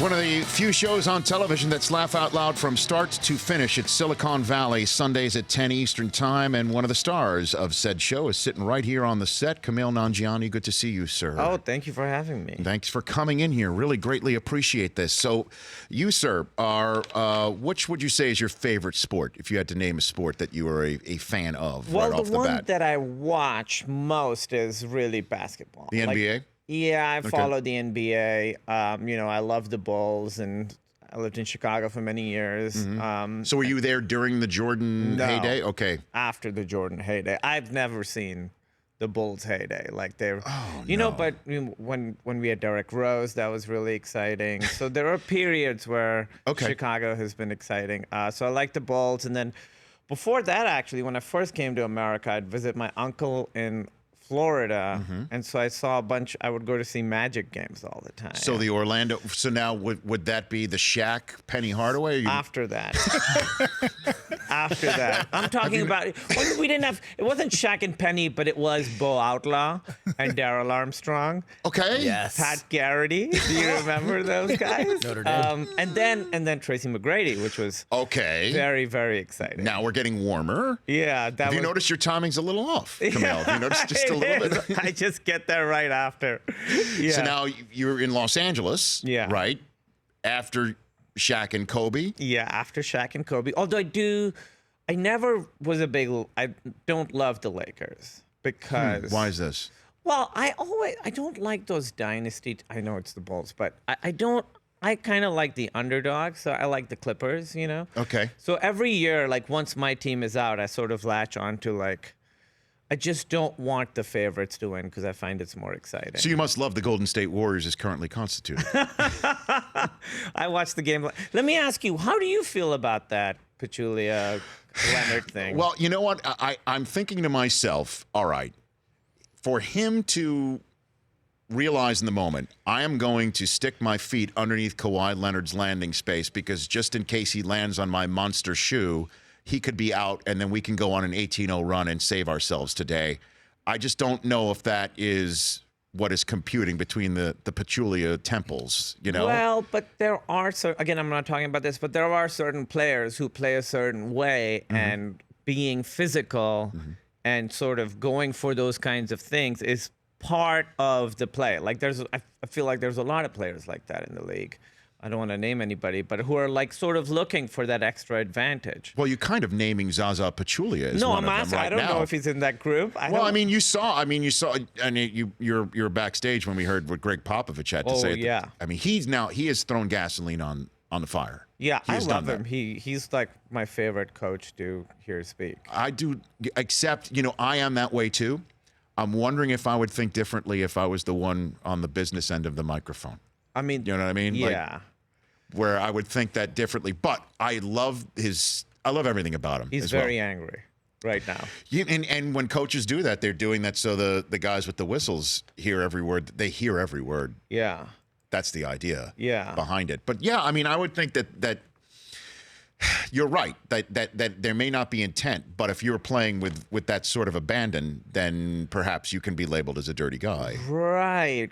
One of the few shows on television that's laugh out loud from start to finish. It's Silicon Valley, Sundays at 10 Eastern Time, and one of the stars of said show is sitting right here on the set. Kumail Nanjiani, good to see you, sir. Oh, thank you for having me. Thanks for coming in here. Really greatly appreciate this. So you, sir, are, which would you say is your favorite sport, if you had to name a sport that you are a fan of Well, right off the one bat? that I watch most is really basketball. The NBA? Yeah, I follow the NBA. I love the Bulls, and I lived in Chicago for many years. So were you there during the Jordan heyday? Okay. After the Jordan heyday. I've never seen the Bulls heyday. Like they're, but when we had Derrick Rose, that was really exciting. So there are periods where Chicago has been exciting. So I like the Bulls. And then before that, actually, when I first came to America, I'd visit my uncle in Florida, and so I would go to see Magic games all the time. So the Orlando, so now would that be the Shaq, Penny Hardaway? After that. After that. I'm talking about, we didn't have, it wasn't Shaq and Penny, but it was Bo Outlaw and Darryl Armstrong. Okay. Yes. Pat Garrity. Do you remember those guys? Notre Dame. And then Tracy McGrady, which was very, very exciting. Now we're getting warmer. Yeah. Have you noticed your timing's a little off, Kumail? Have you noticed just a little bit? I just get there right after. Yeah. So now you're in Los Angeles, right? After Shaq and Kobe? Yeah, after Shaq and Kobe. Although I never was I don't love the Lakers because. Why is this? Well, I don't like those dynasty. I know it's the Bulls, but I kind of like the underdog, so I like the Clippers, Okay. So every year, like once my team is out, I sort of latch on to I just don't want the favorites to win because I find it's more exciting. So you must love the Golden State Warriors as currently constituted. I watched the game. Let me ask you, how do you feel about that Pachulia Leonard thing? Well, you know what? I'm thinking to myself, all right, for him to realize in the moment, I am going to stick my feet underneath Kawhi Leonard's landing space because just in case he lands on my monster shoe, he could be out, and then we can go on an 18-0 run and save ourselves today. I just don't know if that is what is computing between the Pachulia temples, Well, but there are, again, I'm not talking about this, but there are certain players who play a certain way, and being physical and sort of going for those kinds of things is part of the play. Like I feel like there's a lot of players like that in the league. I don't want to name anybody, but who are sort of looking for that extra advantage. Well, you're kind of naming Zaza Pachulia as one of them right now. I don't know if he's in that group. You saw, and you're backstage when we heard what Greg Popovich had to say. Yeah. He has thrown gasoline on the fire. Yeah, I love him. He's like my favorite coach to hear speak. I do, except, I am that way too. I'm wondering if I would think differently if I was the one on the business end of the microphone. I mean, you know what I mean? Yeah. Where I would think that differently, but I love everything about him. He's very angry right now. And when coaches do that, they're doing that so the guys with the whistles hear every word. They hear every word. Yeah. That's the idea. Yeah. Behind it. But yeah, I would think that you're right, that there may not be intent, but if you're playing with that sort of abandon, then perhaps you can be labeled as a dirty guy. Right.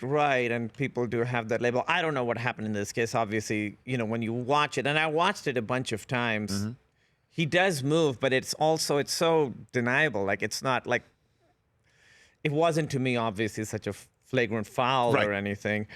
And people do have that label. I don't know what happened in this case. Obviously, when you watch it, and I watched it a bunch of times, he does move, but it's so deniable. Like, it's not like, it wasn't to me, obviously, such a flagrant foul or anything.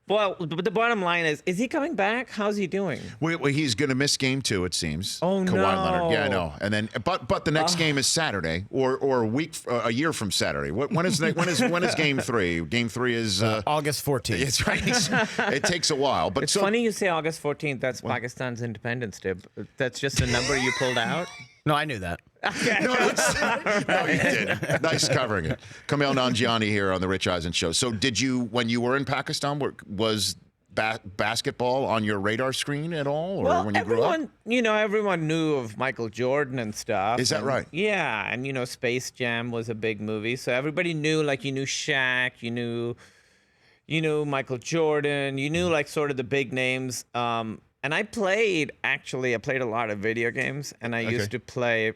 Well, but the bottom line is he coming back? How's he doing? Well, he's going to miss game 2, it seems. Oh, no. Kawhi Leonard. Yeah, I know. And then, but the next game is Saturday, or a year from Saturday. When is game 3? Game 3 is August 14th. It's right. It takes a while, but it's funny you say August 14th. That's Pakistan's Independence Day. That's just a number you pulled out. No, I knew that. No, you didn't. Nice covering it. Kumail Nanjiani here on the Rich Eisen Show. So did you, when you were in Pakistan, was basketball on your radar screen at all? Or when you grew up? Everyone knew of Michael Jordan and stuff. Is that right? Yeah, and Space Jam was a big movie. So everybody knew, you knew Shaq, you knew Michael Jordan, you knew sort of the big names. And I played a lot of video games, and I used to play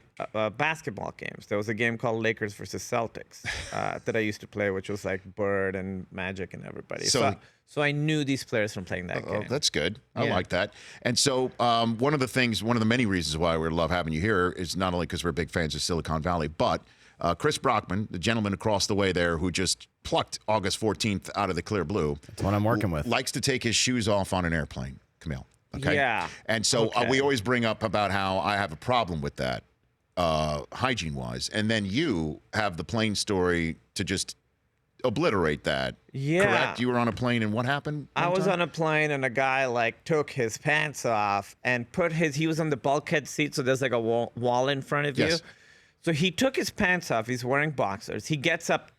basketball games. There was a game called Lakers versus Celtics that I used to play, which was like Bird and Magic and everybody. So I knew these players from playing that game. Oh, that's good. I like that. And so one of the many reasons why we love having you here is not only because we're big fans of Silicon Valley, but Chris Brockman, the gentleman across the way there who just plucked August 14th out of the clear blue. That's what I'm working with. Likes to take his shoes off on an airplane, Kumail. Okay? Yeah. And so we always bring up about how I have a problem with that, hygiene-wise. And then you have the plane story to just obliterate that. Yeah. Correct? You were on a plane and what happened? I was on a plane and a guy like took his pants off and he was on the bulkhead seat, so there's like a wall in front of you. So he took his pants off. He's wearing boxers. He gets up,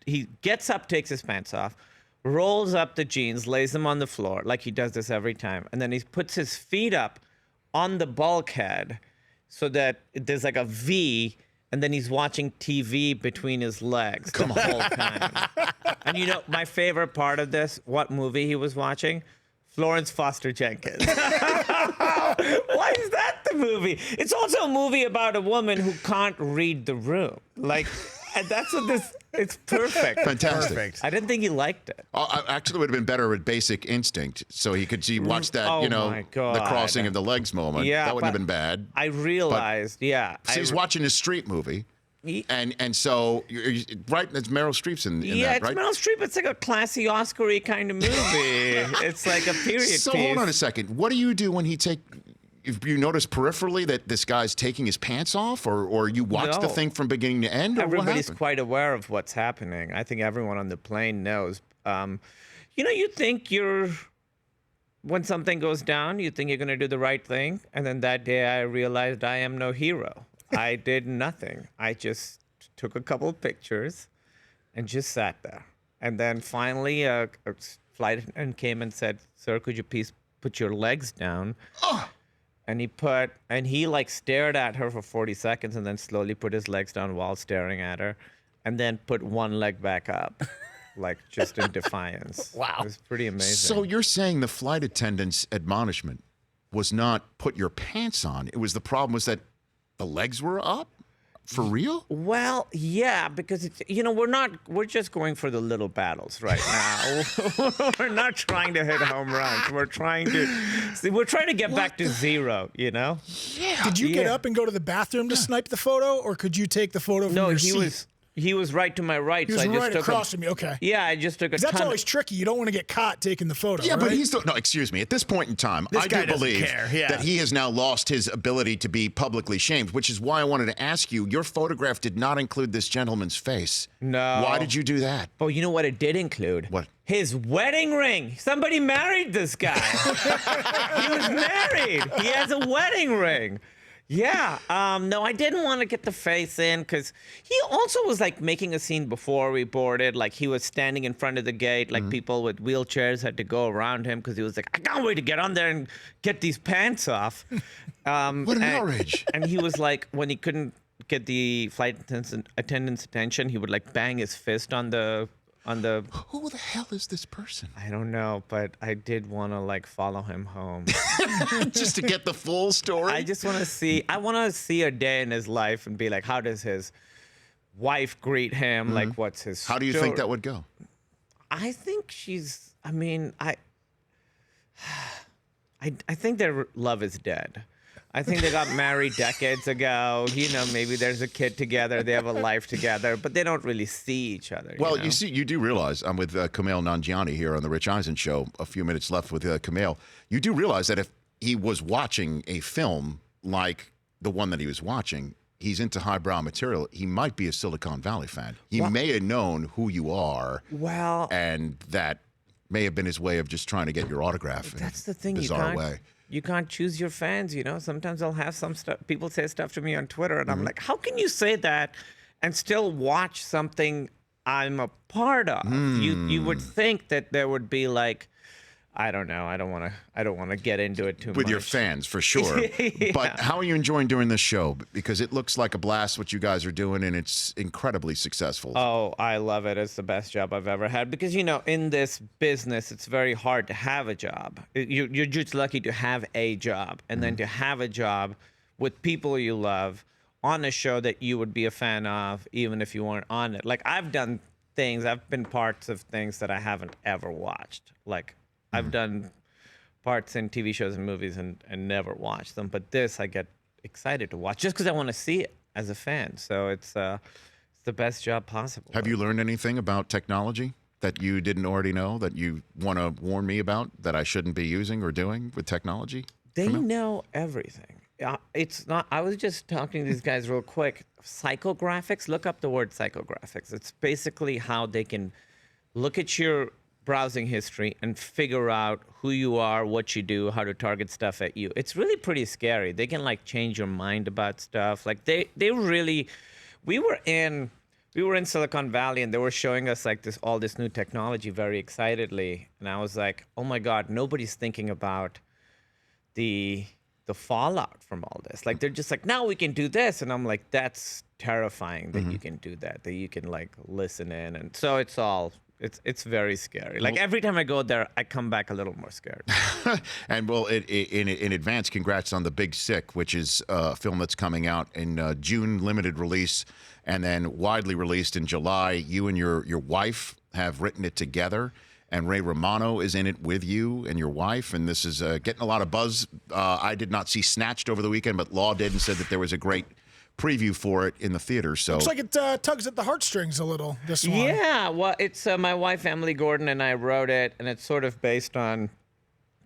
takes his pants off, rolls up the jeans, lays them on the floor, like he does this every time. And then he puts his feet up on the bulkhead so that there's like a V, and then he's watching TV between his legs the whole time. And you know, my favorite part of this, what movie he was watching? Florence Foster Jenkins. Why is that the movie? It's also a movie about a woman who can't read the room. Like, and that's what this, it's perfect. Fantastic. Perfect. I didn't think he liked it. Actually, it would have been better with Basic Instinct, so he could watch that, Oh my the God. crossing of the legs moment. Yeah, that wouldn't have but been bad. I realized, So he's watching a street movie. And so, right, it's Meryl Streep's in that, right? It's Meryl Streep. It's like a classy Oscar-y kind of movie. It's like a period piece. So hold on a second. What do you do when if you notice peripherally that this guy's taking his pants off, or you watch the thing from beginning to end? Or Everybody's what quite aware of what's happening. I think everyone on the plane knows. You think when something goes down, you think you're going to do the right thing. And then that day I realized I am no hero. I did nothing. I just took a couple of pictures and just sat there. And then finally a flight attendant came and said, "Sir, could you please put your legs down?" Oh. And he like stared at her for 40 seconds and then slowly put his legs down while staring at her and then put one leg back up, like just in defiance. Wow. It was pretty amazing. So you're saying the flight attendant's admonishment was not put your pants on. The problem was that the legs were up? For real? Well, yeah, because it's, we're just going for the little battles right now. We're not trying to hit home runs. We're trying to get back to zero, Yeah. Did you get up and go to the bathroom to snipe the photo, or could you take the photo from your seat? He was right to my right. He was right across from me. Okay. Yeah, I just took a ton. That's always tricky. You don't want to get caught taking the photo. Yeah, right? but no, excuse me. At this point in time, I do believe that he has now lost his ability to be publicly shamed, which is why I wanted to ask you, your photograph did not include this gentleman's face. No. Why did you do that? Oh, you know what it did include? What? His wedding ring. Somebody married this guy. He was married. He has a wedding ring. Yeah. No, I didn't want to get the face in because he also was like making a scene before we boarded. Like he was standing in front of the gate. Like people with wheelchairs had to go around him because he was like, "I can't wait to get on there and get these pants off." What an outrage. And he was like, when he couldn't get the flight attendant's attention, he would like bang his fist on the. Who the hell is this person? I don't know, but I did want to like follow him home. Just to get the full story? I just want to see. I want to see a day in his life and be like, how does his wife greet him? Like, what's his? How do you think that would go? I think she's. I mean, I think their love is dead. I think they got married decades ago. Maybe there's a kid together. They have a life together, but they don't really see each other. Well, you do realize, I'm with Kumail Nanjiani here on the Rich Eisen Show. A few minutes left with Kumail. You do realize that if he was watching a film like the one that he was watching, he's into highbrow material. He might be a Silicon Valley fan. He may have known who you are. Well, and that may have been his way of just trying to get your autograph. That's the thing. Bizarre way. You can't choose your fans, Sometimes I'll have some stuff. People say stuff to me on Twitter, and I'm like, how can you say that and still watch something I'm a part of? You would think that there would be like I don't know. I don't want to get into it too much. With your fans, for sure. Yeah. But how are you enjoying doing this show? Because it looks like a blast what you guys are doing, and it's incredibly successful. Oh, I love it. It's the best job I've ever had. Because, in this business, it's very hard to have a job. You're just lucky to have a job. And then to have a job with people you love on a show that you would be a fan of, even if you weren't on it. Like, I've done things, I've been parts of things that I haven't ever watched. Like, I've done parts in TV shows and movies and never watched them. But this, I get excited to watch just because I want to see it as a fan. So it's the best job possible. Have you learned anything about technology that you didn't already know that you want to warn me about that I shouldn't be using or doing with technology? They know everything. It's not. I was just talking to these guys real quick. Psychographics. Look up the word psychographics. It's basically how they can look at your browsing history and figure out who you are, what you do, how to target stuff at you. It's really pretty scary. They can change your mind about stuff. Like they really. We were in Silicon Valley and they were showing us all this new technology very excitedly, and I was like, oh my God, nobody's thinking about the fallout from all this. They're just now we can do this, and I'm like, that's terrifying that you can do that you can listen in, and so it's very scary. Every time I go there, I come back a little more scared. And well, in advance, congrats on The Big Sick, which is a film that's coming out in June, limited release, and then widely released in July. You and your wife have written it together, and Ray Romano is in it with you and your wife, and this is getting a lot of buzz. I did not see Snatched over the weekend, but Law did and said that there was a great preview for it in the theater. So looks like it tugs at the heartstrings a little, this one. Yeah, well, it's my wife, Emily Gordon, and I wrote it, and it's sort of based on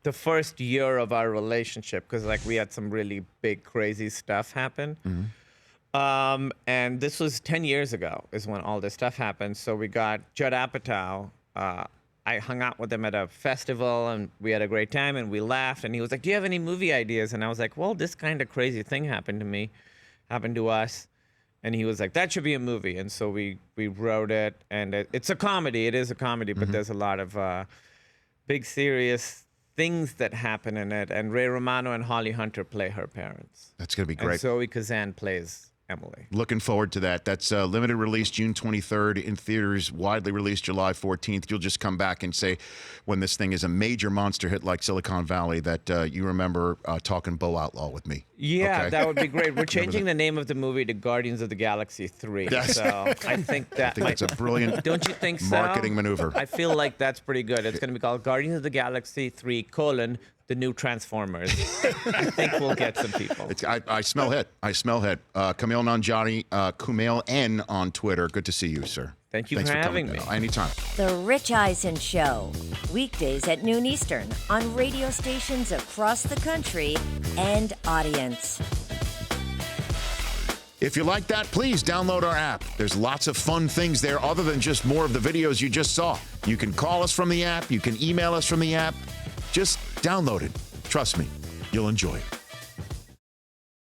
the first year of our relationship, because we had some really big, crazy stuff happen. And this was 10 years ago is when all this stuff happened. So we got Judd Apatow. I hung out with him at a festival, and we had a great time, and we laughed, and he was like, do you have any movie ideas? And I was like, well, this kind of crazy thing happened to us. And he was like, that should be a movie. And so we wrote it, and it's a comedy. It is a comedy, but there's a lot of big, serious things that happen in it. And Ray Romano and Holly Hunter play her parents. that's going to be great. And Zoe Kazan plays Emily. Looking forward to that. That's limited release June 23rd, in theaters, widely released July 14th. You'll just come back and say, when this thing is a major monster hit like Silicon Valley, that you remember talking Bo Outlaw with me. Yeah, Okay? that would be great. We're changing the name of the movie to Guardians of the Galaxy 3. So I think that That's a brilliant don't you think so? marketing maneuver. I feel like that's pretty good. It's going to be called Guardians of the Galaxy 3, the new Transformers. I think we'll get some people. I smell hit. Kumail Nanjiani, Kumail N on Twitter. Good to see you, sir. Thanks for coming. having me. Anytime. The Rich Eisen Show, weekdays at noon Eastern on radio stations across the country and audience. If you like that, please download our app. There's lots of fun things there other than just more of the videos you just saw. You can call us from the app. You can email us from the app. Just download it. Trust me, you'll enjoy it.